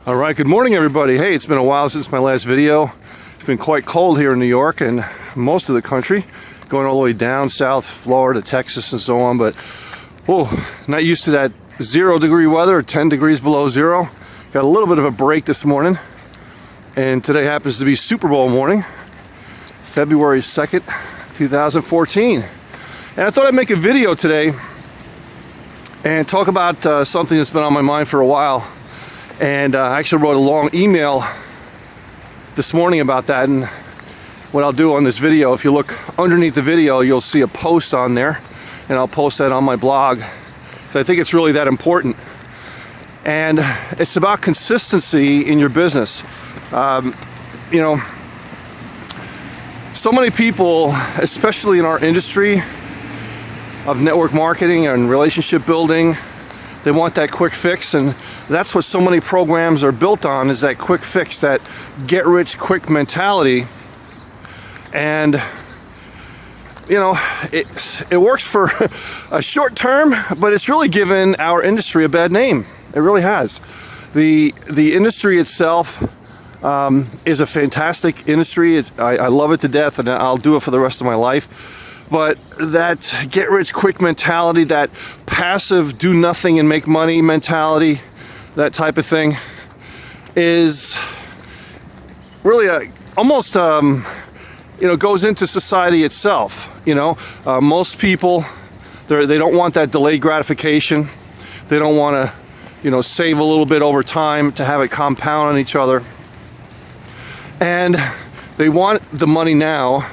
All right, good morning everybody. Hey, it's been a while since my last video. It's been quite cold here in New York and most of the country, going all the way down south, Florida, Texas, and so on. But not used to that 0 degree weather, 10 degrees below zero. Got a little bit of a break this morning, and today happens to be Super Bowl morning, February 2nd, 2014. And I thought I'd make a video today and talk about something that's been on my mind for a while. And I actually wrote a long email this morning about that. And what I'll do on this video, if you look underneath the video, you'll see a post on there, and I'll post that on my blog. So I think it's really that important. And it's about consistency in your business. You know, so many people, especially in our industry of network marketing and relationship building, they want that quick fix, and that's what so many programs are built on, is that quick fix, that get rich quick mentality. And you know, it works for a short term, but it's really given our industry a bad name. It really has. The industry itself is a fantastic industry. I love it to death, and I'll do it for the rest of my life. But that get rich quick mentality, that passive do nothing and make money mentality, that type of thing, is really almost you know, goes into society itself. You know, most people, they don't want that delayed gratification. They don't want to, you know, save a little bit over time to have it compound on each other, and they want the money now.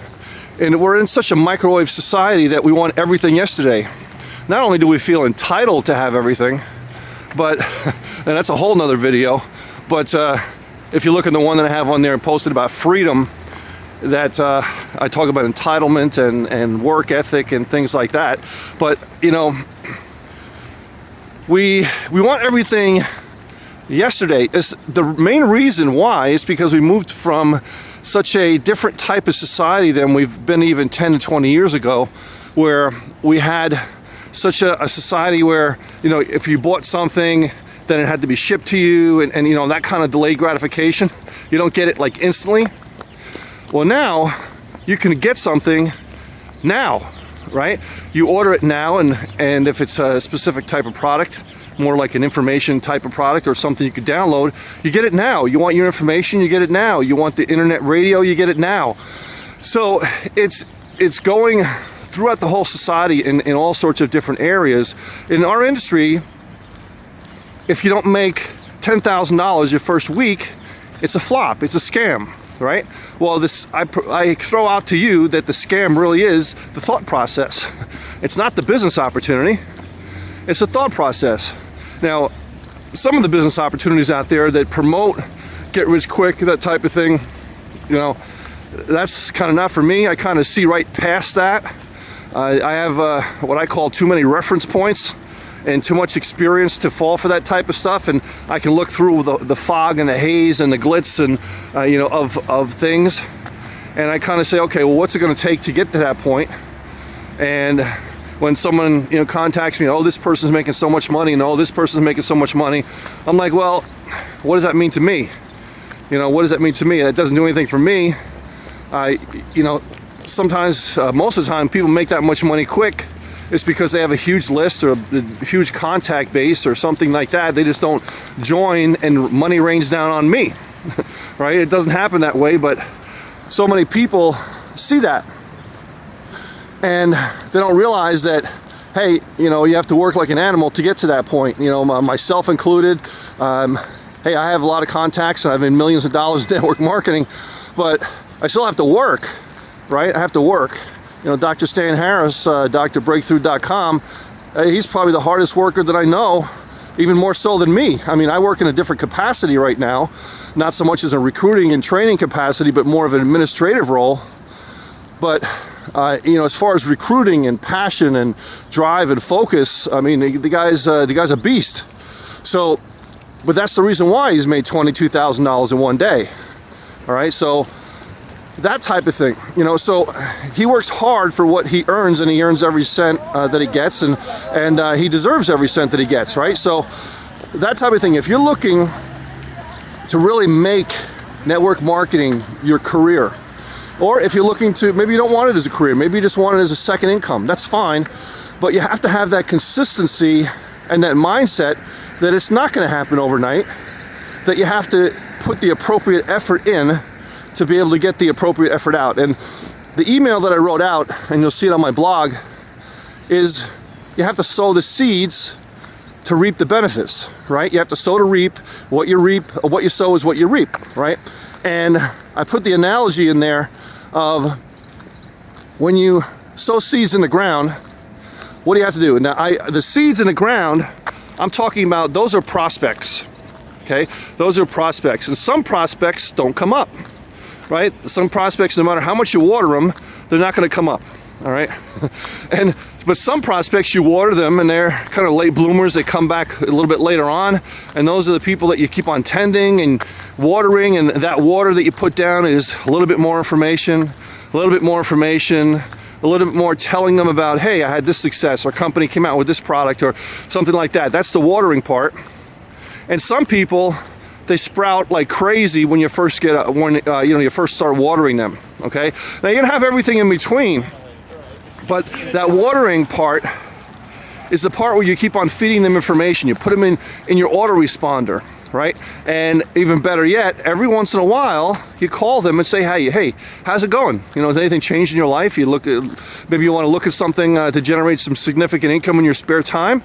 And we're in such a microwave society that we want everything yesterday. Not only do we feel entitled to have everything, but, and that's a whole nother video, but if you look at the one that I have on there and posted about freedom, that I talk about entitlement and work ethic and things like that. But you know, we want everything yesterday. The main reason why is because we moved from such a different type of society than we've been even 10 to 20 years ago, where we had such a society where, you know, if you bought something, then it had to be shipped to you, and you know, that kind of delayed gratification. You don't get it like instantly. Well, now you can get something now, right? You order it now, and if it's a specific type of product, more like an information type of product or something you could download, you get it now. You want your information, you get it now. You want the internet radio, you get it now. So it's going throughout the whole society in all sorts of different areas. In our industry, if you don't make $10,000 your first week, it's a flop, it's a scam, right? Well, I throw out to you that the scam really is the thought process. It's not the business opportunity, it's a thought process. Now, some of the business opportunities out there that promote get rich quick, that type of thing, you know, that's kind of not for me. I kind of see right past that. I have what I call too many reference points and too much experience to fall for that type of stuff, and I can look through the fog and the haze and the glitz and you know, of things, and I kind of say, okay, well, what's it going to take to get to that point? And when someone, you know, contacts me, oh, this person's making so much money, and oh, this person's making so much money, I'm like, well, what does that mean to me? You know, what does that mean to me? That doesn't do anything for me. You know, sometimes, most of the time, people make that much money quick. It's because they have a huge list or a huge contact base or something like that. They just don't join, and money rains down on me, right? It doesn't happen that way, but so many people see that. And they don't realize that, hey, you know, you have to work like an animal to get to that point. You know, myself included. Hey, I have a lot of contacts and I've made millions of dollars in network marketing, but I still have to work, right? I have to work. You know, Dr. Stan Harris, drbreakthrough.com, he's probably the hardest worker that I know, even more so than me. I mean, I work in a different capacity right now, not so much as a recruiting and training capacity, but more of an administrative role. But you know, as far as recruiting and passion and drive and focus, I mean, the guy's a beast. So, but that's the reason why he's made $22,000 in one day. All right, so that type of thing, you know. So he works hard for what he earns, and he earns every cent that he gets, and he deserves every cent that he gets, right? So that type of thing. If you're looking to really make network marketing your career. Or if you're looking to, maybe you don't want it as a career, maybe you just want it as a second income, that's fine. But you have to have that consistency and that mindset that it's not going to happen overnight, that you have to put the appropriate effort in to be able to get the appropriate effort out. And the email that I wrote out, and you'll see it on my blog, is you have to sow the seeds to reap the benefits, right? You have to sow to reap. What you sow is what you reap, right? And I put the analogy in there of when you sow seeds in the ground, what do you have to do? Now, the seeds in the ground, I'm talking about, those are prospects, okay? Those are prospects, and some prospects don't come up, right? Some prospects, no matter how much you water them, they're not going to come up, all right? But some prospects, you water them and they're kind of late bloomers. They come back a little bit later on, and those are the people that you keep on tending and watering, and that water that you put down is a little bit more information, a little bit more telling them about, hey, I had this success, our company came out with this product, or something like that. That's the watering part. And some people, they sprout like crazy when you first you first start watering them, okay? Now you're gonna have everything in between, but that watering part is the part where you keep on feeding them information. You put them in your autoresponder, right? And even better yet, every once in a while, you call them and say, hey, how's it going? Has anything changed in your life? Maybe you want to look at something to generate some significant income in your spare time.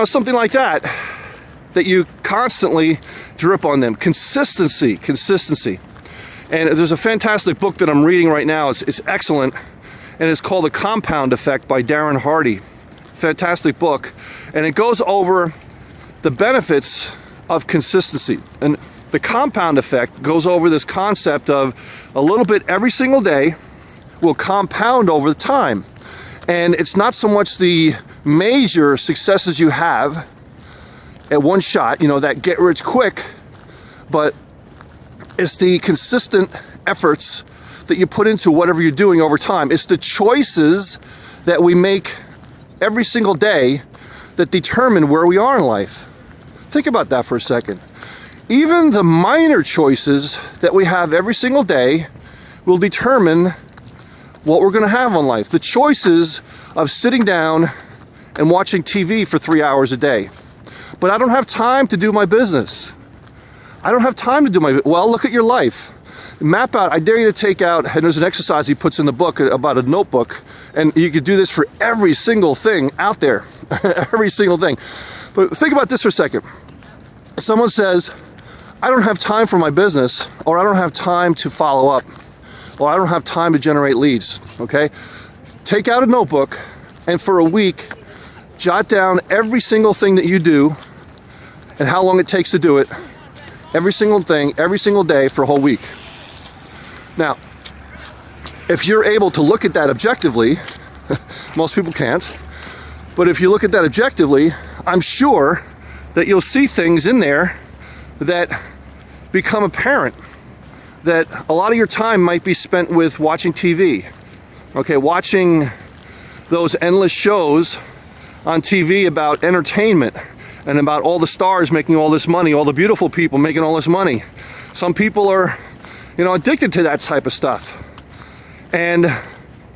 Something like that you constantly drip on them. Consistency. And there's a fantastic book that I'm reading right now. It's excellent. And it's called The Compound Effect by Darren Hardy. Fantastic book. And it goes over the benefits of consistency. And the compound effect goes over this concept of a little bit every single day will compound over time. And it's not so much the major successes you have at one shot, that get rich quick, but it's the consistent efforts that you put into whatever you're doing over time. It's the choices that we make every single day that determine where we are in life. Think about that for a second. Even the minor choices that we have every single day will determine what we're going to have in life. The choices of sitting down and watching TV for 3 hours a day. But I don't have time to do my business. Well, look at your life. Map out, I dare you to take out, and there's an exercise he puts in the book about a notebook, and you could do this for every single thing out there, every single thing. But think about this for a second. Someone says, I don't have time for my business, or I don't have time to follow up, or I don't have time to generate leads, okay? Take out a notebook, and for a week, jot down every single thing that you do, and how long it takes to do it, every single thing, every single day for a whole week. Now, if you're able to look at that objectively, most people can't, but if you look at that objectively, I'm sure that you'll see things in there that become apparent, that a lot of your time might be spent with watching TV, okay, watching those endless shows on TV about entertainment and about all the stars making all this money, all the beautiful people making all this money. Some people are addicted to that type of stuff. And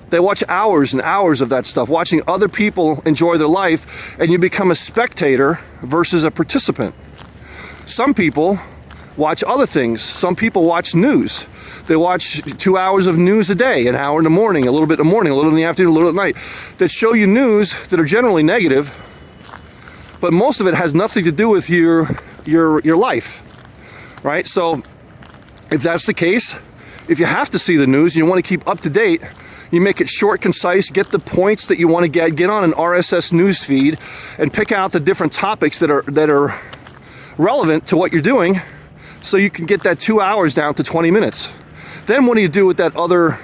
they watch hours and hours of that stuff, watching other people enjoy their life, and you become a spectator versus a participant. Some people watch other things. Some people watch news. They watch 2 hours of news a day, an hour in the morning, a little bit in the morning, a little in the afternoon, a little at night, that show you news that are generally negative, but most of it has nothing to do with your life, right? So if that's the case, if you have to see the news and you want to keep up to date, you make it short, concise, get the points that you want to get on an RSS news feed, and pick out the different topics that are relevant to what you're doing, so you can get that 2 hours down to 20 minutes. Then what do you do with that other,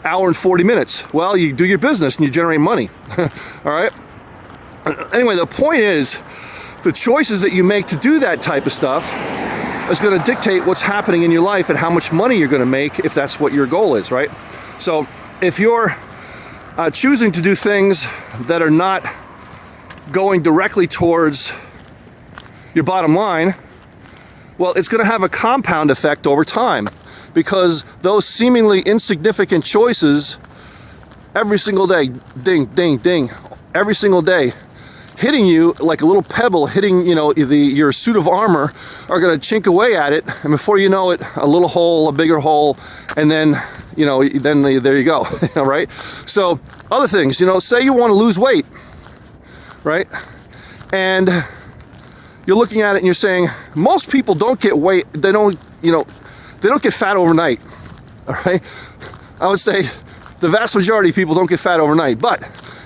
hour and 40 minutes? Well, you do your business and you generate money. All right? Anyway, the point is, the choices that you make to do that type of stuff is going to dictate what's happening in your life and how much money you're going to make, if that's what your goal is, right? So if you're choosing to do things that are not going directly towards your bottom line, Well, it's going to have a compound effect over time, because those seemingly insignificant choices every single day, ding, ding, ding, every single day, hitting you like a little pebble hitting, your suit of armor, are going to chink away at it, and before you know it, a little hole, a bigger hole, and then, there you go, right? So, other things, say you want to lose weight, right? And you're looking at it and you're saying, most people don't get weight, they don't get fat overnight, all right? I would say the vast majority of people don't get fat overnight, but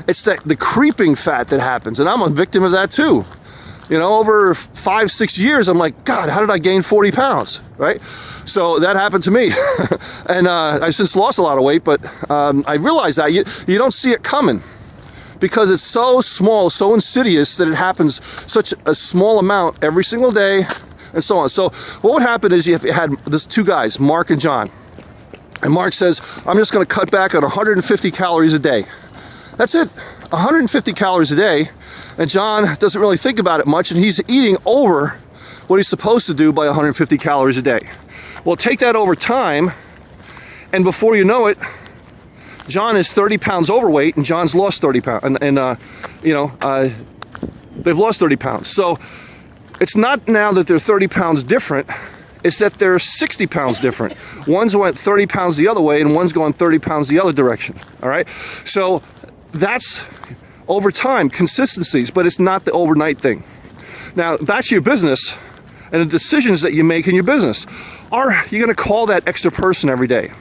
it's the creeping fat that happens, and I'm a victim of that too. Over 5-6 years, I'm like, God, how did I gain 40 pounds, right? So that happened to me, and I've since lost a lot of weight, but I realized that you don't see it coming, because it's so small, so insidious, that it happens such a small amount every single day, and so on. So what would happen is you had these two guys, Mark and John, and Mark says, I'm just going to cut back on 150 calories a day. That's it, 150 calories a day, and John doesn't really think about it much, and he's eating over what he's supposed to do by 150 calories a day. Well, take that over time, and before you know it, John is 30 pounds overweight, and John's lost 30 pounds, and they've lost 30 pounds. So it's not now that they're 30 pounds different, it's that they're 60 pounds different. One's went 30 pounds the other way, and one's going 30 pounds the other direction, all right? So that's over time, consistencies, but it's not the overnight thing. Now, that's your business, and the decisions that you make in your business. Are you going to call that extra person every day?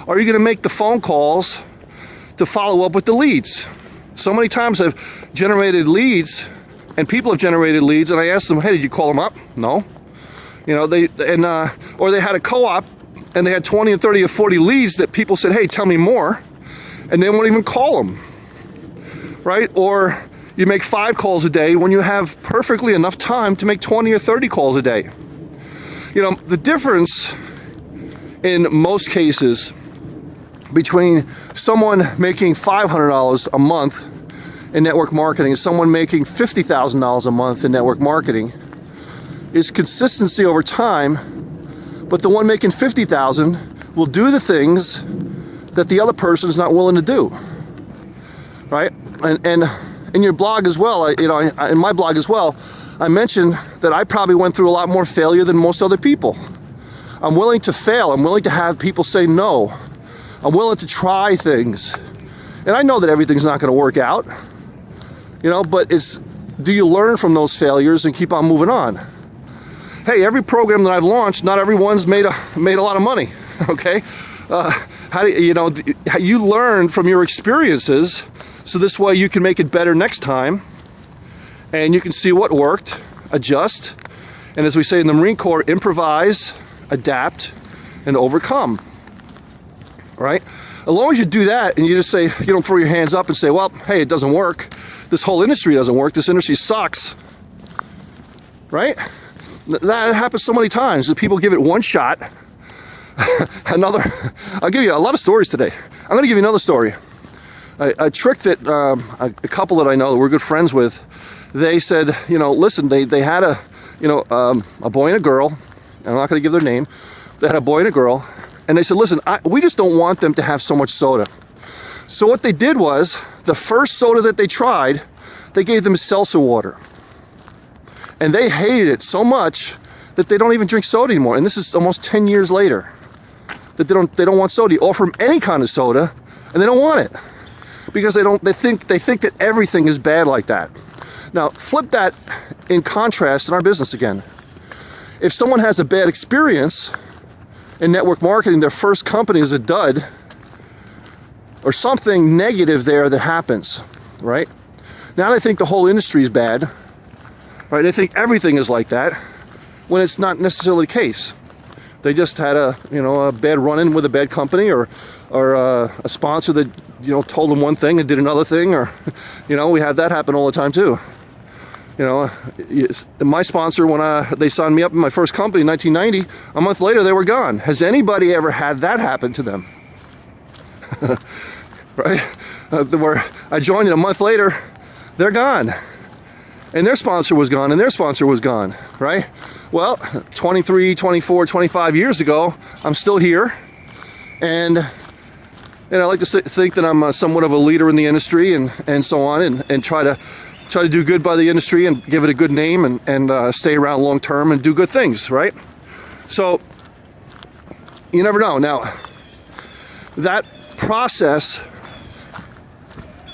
Are you going to make the phone calls to follow up with the leads? So many times I've generated leads, and people have generated leads, and I ask them, hey, did you call them up? No. Or they had a co-op, and they had 20 or 30 or 40 leads that people said, hey, tell me more, and they won't even call them, right? Or you make 5 calls a day when you have perfectly enough time to make 20 or 30 calls a day. The difference in most cases between someone making $500 a month in network marketing and someone making $50,000 a month in network marketing is consistency over time, but the one making $50,000 will do the things that the other person is not willing to do, right? And in your blog as well, in my blog as well, I mentioned that I probably went through a lot more failure than most other people. I'm willing to fail. I'm willing to have people say no. I'm willing to try things. And I know that everything's not going to work out, but do you learn from those failures and keep on moving on? Hey, every program that I've launched, not everyone's made a lot of money, okay? How do you learn from your experiences, so this way you can make it better next time, and you can see what worked, adjust, and as we say in the Marine Corps, improvise, adapt, and overcome, right? As long as you do that and you just say, you don't throw your hands up and say, well, hey, it doesn't work. This whole industry doesn't work. This industry sucks, right? That happens so many times that people give it one shot. I'll give you a lot of stories today. I'm going to give you another story. A trick that a couple that I know that we're good friends with, they said, listen, they had a boy and a girl. I'm not going to give their name. They had a boy and a girl, and they said, listen, we just don't want them to have so much soda. So what they did was, the first soda that they tried, they gave them seltzer water. And they hated it so much that they don't even drink soda anymore. And this is almost 10 years later, that they don't want soda. You offer them any kind of soda, and they don't want it, because they think that everything is bad like that. Now, flip that in contrast in our business again. If someone has a bad experience in network marketing, their first company is a dud, or something negative there that happens, right? Now they think the whole industry is bad, right? They think everything is like that, when it's not necessarily the case. They just had a bad run-in with a bad company, or a sponsor that told them one thing and did another thing, or we have that happen all the time too. My sponsor, when they signed me up in my first company in 1990, a month later they were gone. Has anybody ever had that happen to them? Right? Where I joined, and a month later, they're gone. and their sponsor was gone, and their sponsor was gone, right? Well, 23, 24, 25 years ago, I'm still here, and I like to think that I'm somewhat of a leader in the industry, and so on, and try to do good by the industry and give it a good name, and stay around long term and do good things, right? So you never know. Now, that process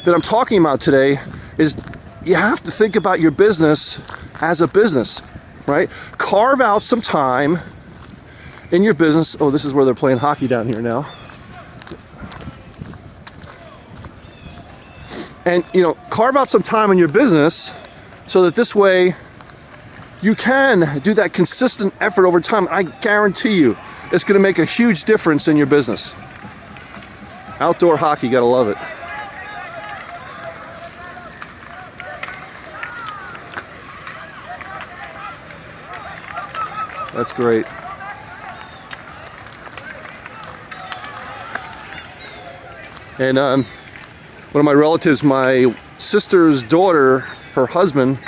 that I'm talking about today is you have to think about your business as a business, right? Carve out some time in your business. Oh, this is where they're playing hockey down here now. And, carve out some time in your business so that this way you can do that consistent effort over time. I guarantee you it's going to make a huge difference in your business. Outdoor hockey, gotta love it. That's great. And one of my relatives, my sister's daughter, her husband,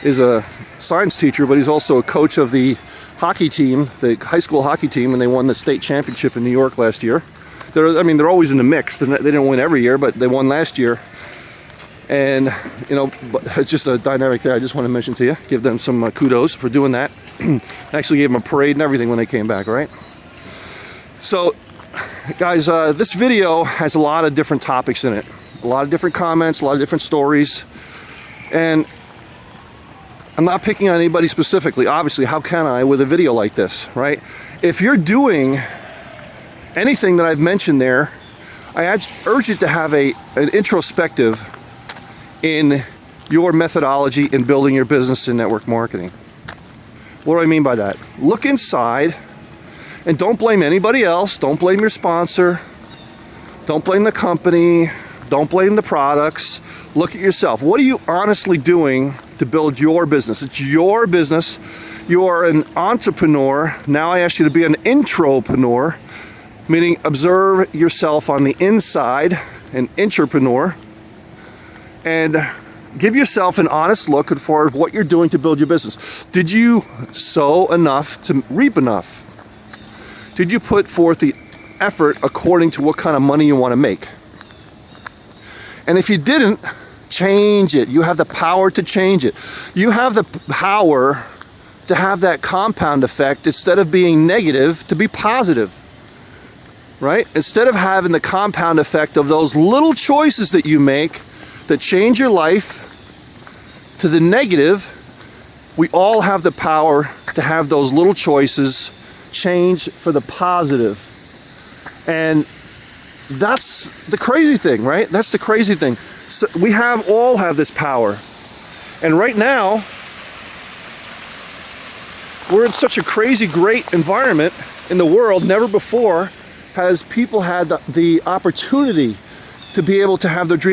is a science teacher, but he's also a coach of the hockey team, the high school hockey team, and they won the state championship in New York last year. They're always in the mix. They didn't win every year, but they won last year. And, but it's just a dynamic there. I just want to mention to you, give them some kudos for doing that. Actually gave them a parade and everything when they came back, all right? So, guys, this video has a lot of different topics in it. A lot of different comments, a lot of different stories. And I'm not picking on anybody specifically. Obviously, how can I with a video like this, right? If you're doing anything that I've mentioned there, I urge you to have an introspective in your methodology in building your business in network marketing. What do I mean by that? Look inside and don't blame anybody else. Don't blame your sponsor. Don't blame the company. Don't blame the products. Look at yourself. What are you honestly doing to build your business? It's your business. You are an entrepreneur. Now I ask you to be an intropreneur, meaning observe yourself on the inside, an intrapreneur, and give yourself an honest look as far as what you're doing to build your business. Did you sow enough to reap enough? Did you put forth the effort according to what kind of money you want to make? And if you didn't, change it. You have the power to change it. You have the power to have that compound effect, instead of being negative, to be positive. Right? Instead of having the compound effect of those little choices that you make that change your life to the negative, we all have the power to have those little choices change for the positive. And that's the crazy thing, right? That's the crazy thing. So we all have this power. And right now, we're in such a crazy, great environment in the world. Never before has people had the opportunity to be able to have their dream